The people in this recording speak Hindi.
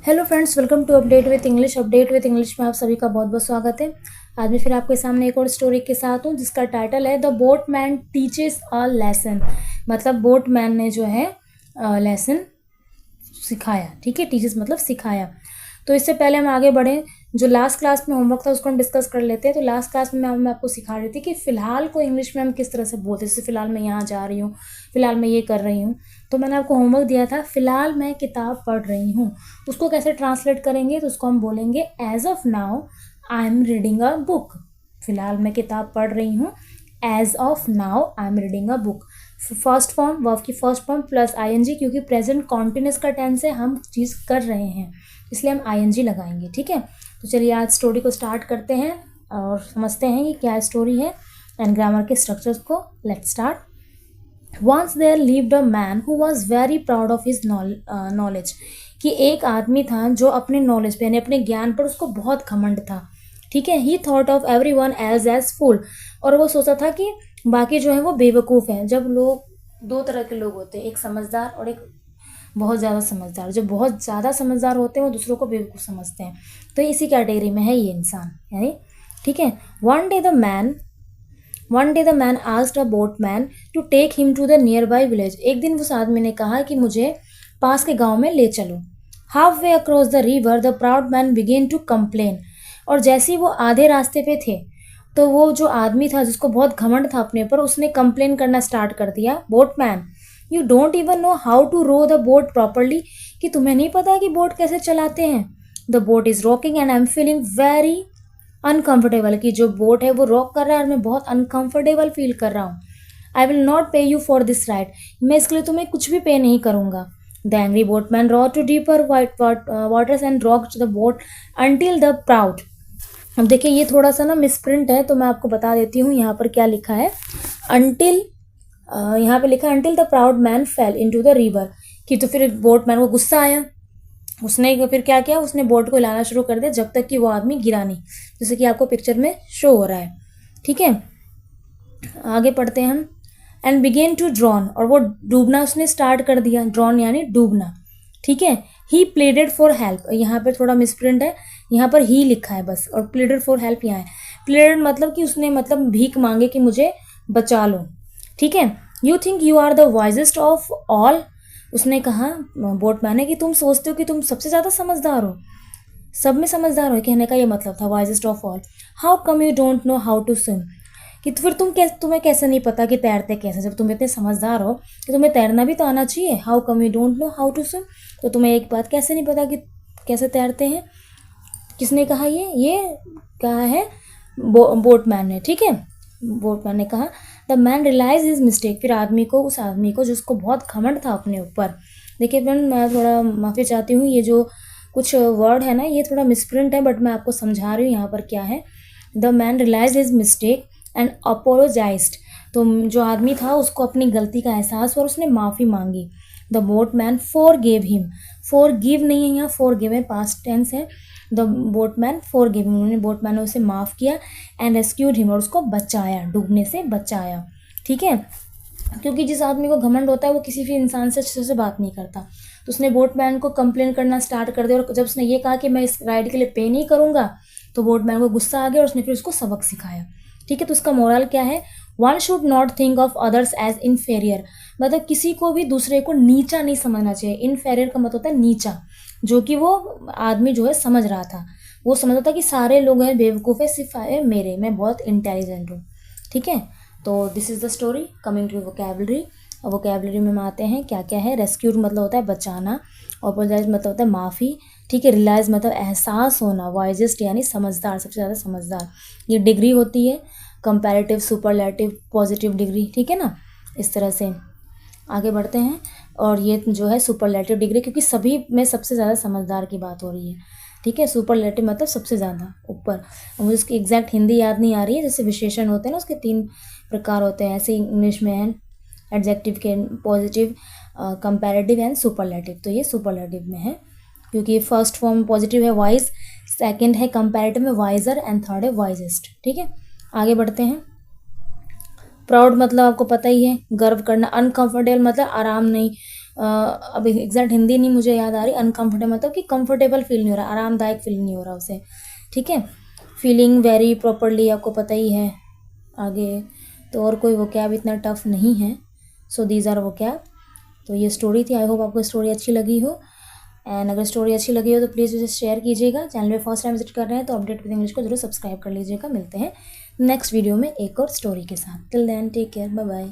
Hello friends, welcome to update with English. Update with English में आप सभी का बहुत बहुत स्वागत है। आज मैं फिर आपके सामने एक और स्टोरी के साथ हूँ जिसका टाइटल है the boatman teaches a lesson. मतलब बोटमैन ने जो है लेसन सिखाया। ठीक है, टीचर्स मतलब सिखाया। तो इससे पहले हम आगे बढ़ें, जो लास्ट क्लास में होमवर्क था उसको हम डिस्कस कर लेते हैं। तो लास्ट क्लास में मैं आपको सिखा रही थी कि फ़िलहाल को इंग्लिश में हम किस तरह से बोलते हैं। जैसे फ़िलहाल मैं यहाँ जा रही हूँ, फ़िलहाल मैं ये कर रही हूँ। तो मैंने आपको होमवर्क दिया था, फ़िलहाल मैं किताब पढ़ रही हूँ, उसको कैसे ट्रांसलेट करेंगे। तो उसको हम बोलेंगे as of now I am reading a book. फ़िलहाल मैं किताब पढ़ रही हूँ, as of now I am reading a book. First form, verb की फर्स्ट फॉर्म प्लस आईएनजी, क्योंकि प्रेजेंट कॉन्टिन्यूस का टेंस है, हम चीज़ कर रहे हैं इसलिए हम आईएनजी लगाएंगे। ठीक है, तो चलिए आज स्टोरी को स्टार्ट करते हैं और समझते हैं कि क्या स्टोरी है एंड ग्रामर के स्ट्रक्चर्स को। Let's start. Once there lived a man who was very proud of his knowledge. कि एक आदमी था जो अपने नॉलेज पे यानी अपने ज्ञान पर उसको बहुत घमंड था। ठीक है, he thought of every one as fool. और वो सोचा था कि बाकी जो है वो बेवकूफ़ हैं। जब लोग, दो तरह के लोग होते हैं, एक समझदार और एक बहुत ज़्यादा समझदार। जो बहुत ज़्यादा समझदार होते हैं वो दूसरों को बेवकूफ़ समझते हैं। तो इसी कैटेगरी में है ये इंसान यानी। ठीक है, one day the man asked a boatman to take him to the nearby village. एक दिन उस आदमी ने कहा कि मुझे पास के गांव में ले चलो। Halfway across the river the proud man began to complain. और जैसे ही वो आधे रास्ते पे थे तो वो जो आदमी था जिसको बहुत घमंड था अपने पर, उसने कंप्लेन करना स्टार्ट कर दिया। Boatman, you don't even know how to row the boat properly. कि तुम्हें नहीं पता कि बोट कैसे चलाते हैं। The boat is rocking and I am feeling very uncomfortable. कि जो बोट है वो रॉक कर रहा है और मैं बहुत अनकंफर्टेबल फील कर रहा हूँ। I will not pay you for this ride. मैं इसके लिए तुम्हें कुछ भी पे नहीं करूँगा। The angry boatman row to deeper waters and rocked the boat until the proud. अब देखिए ये थोड़ा सा ना मिसप्रिंट है, तो मैं आपको बता देती हूँ यहाँ पर क्या लिखा है। अंटिल, यहाँ पे लिखा until the proud man fail into the river. कि तो फिर बोटमैन को गुस्सा आया, उसने फिर क्या किया, उसने बोट को हिलाना शुरू कर दिया जब तक कि वो आदमी गिरा नहीं, जैसे कि आपको पिक्चर में शो हो रहा है। ठीक है, आगे पढ़ते हैं हम। एंड बिगेन टू ड्रॉन, और वो डूबना उसने स्टार्ट कर दिया। ड्रॉन यानी डूबना। ठीक है, ही प्लेडेड फॉर हेल्प। यहाँ पर थोड़ा मिसप्रिंट है, यहाँ पर ही लिखा है बस, और प्लेडेड फॉर हेल्प यहाँ है। प्लेडेड मतलब कि उसने मतलब भीख मांगे कि मुझे बचा लो। ठीक है, you think you are the wisest of all. उसने कहा, बोटमैन ने, कि तुम सोचते हो कि तुम सबसे ज़्यादा समझदार हो, सब में समझदार हो। कहने का ये मतलब था wisest of all. How come you don't know how to swim. कि फिर तुम्हें कैसे नहीं पता कि तैरते कैसे, जब तुम इतने समझदार हो कि तुम्हें तैरना भी तो आना चाहिए। How come you don't know how to swim, तो तुम्हें एक बात कैसे नहीं पता कि कैसे तैरते हैं। किसने कहा ये कहा है बोटमैन ने। ठीक है, बोटमैन ने कहा। The man realize his mistake. फिर उस आदमी को जिसको बहुत घमंड था अपने ऊपर। देखिए फ्रेंड, मैं थोड़ा माफ़ी चाहती हूँ, ये जो कुछ वर्ड है ना ये थोड़ा मिसप्रिंट है, बट मैं आपको समझा रही हूँ यहाँ पर क्या है। The man realize his mistake and apologized. तो जो आदमी था उसको अपनी गलती का एहसास हुआ और उसने माफ़ी मांगी। The boatman for gave him. For give नहीं है यहाँ, फॉर गिव है, पास्ट टेंस है। The boatman for give him, उन्होंने बोटमैन ने उसे माफ़ किया। एंड रेस्क्यूड हिम, और उसको बचाया, डूबने से बचाया। ठीक है, क्योंकि जिस आदमी को घमंड होता है वो किसी भी इंसान से अच्छे से बात नहीं करता। तो उसने बोटमैन को कंप्लेन करना स्टार्ट कर दिया, और जब उसने ये कहा कि मैं इस राइड के लिए पे नहीं करूँगा तो बोटमैन को गुस्सा आ गया और उसने फिर उसको सबक सिखाया। ठीक है, तो उसका मोरल क्या है। One should not think of others as inferior. मतलब किसी को भी दूसरे को नीचा नहीं समझना चाहिए। इन्फेरियर का मतलब होता है नीचा, जो कि वो आदमी जो है समझ रहा था। वो समझ रहा था कि सारे लोग हैं बेवकूफ़ है, सिर्फ मैं बहुत इंटेलिजेंट हूँ। ठीक है, तो this is the story. Coming to vocabulary. और वोकैबुलरी में हम आते हैं क्या क्या है। रेस्क्यूड मतलब होता है बचाना। अपोलोजाइज मतलब होता है माफ़ी। ठीक है, रियलाइज मतलब एहसास होना। वाइजेस्ट यानी समझदार, सबसे ज़्यादा समझदार। ये डिग्री होती है, कंपैरेटिव, सुपरलेटिव, पॉजिटिव डिग्री। ठीक है ना, इस तरह से आगे बढ़ते हैं। और ये जो है सुपरलेटिव डिग्री, क्योंकि सभी में सबसे ज़्यादा समझदार की बात हो रही है। ठीक है, सुपरलेटिव मतलब सबसे ज़्यादा ऊपर। मुझे उसकी एग्जैक्ट हिंदी याद नहीं आ रही है। जैसे विशेषण होते हैं ना, उसके 3 प्रकार होते हैं, ऐसे इंग्लिश में है एडजेक्टिव के, पॉजिटिव, कंपैरेटिव एंड सुपरलेटिव। तो ये सुपरलेटिव में है, क्योंकि फर्स्ट फॉर्म पॉजिटिव है वाइज, सेकंड है कंपैरेटिव में वाइजर, एंड थर्ड है वाइजेस्ट। ठीक है, आगे बढ़ते हैं। प्राउड मतलब आपको पता ही है, गर्व करना। अनकंफर्टेबल मतलब आराम नहीं, अब एग्जैक्ट हिंदी नहीं मुझे याद आ रही, अनकंफर्टेबल मतलब कि कंफर्टेबल फील नहीं हो रहा, आरामदायक फील नहीं हो रहा उसे, ठीक है। फीलिंग वेरी प्रॉपरली आपको पता ही है आगे, तो और कोई वो कैब इतना टफ नहीं है। सो दीज आर वो कैब। तो ये स्टोरी थी, आई होप आपको स्टोरी अच्छी लगी हो। एंड अगर स्टोरी अच्छी लगी हो तो प्लीज़ उसे शेयर कीजिएगा। चैनल पे फर्स्ट टाइम विजिट कर रहे हैं तो अपडेट विद इंग्लिश को जरूर सब्सक्राइब कर लीजिएगा। मिलते हैं नेक्स्ट वीडियो में एक और स्टोरी के साथ। Till then take care, bye bye.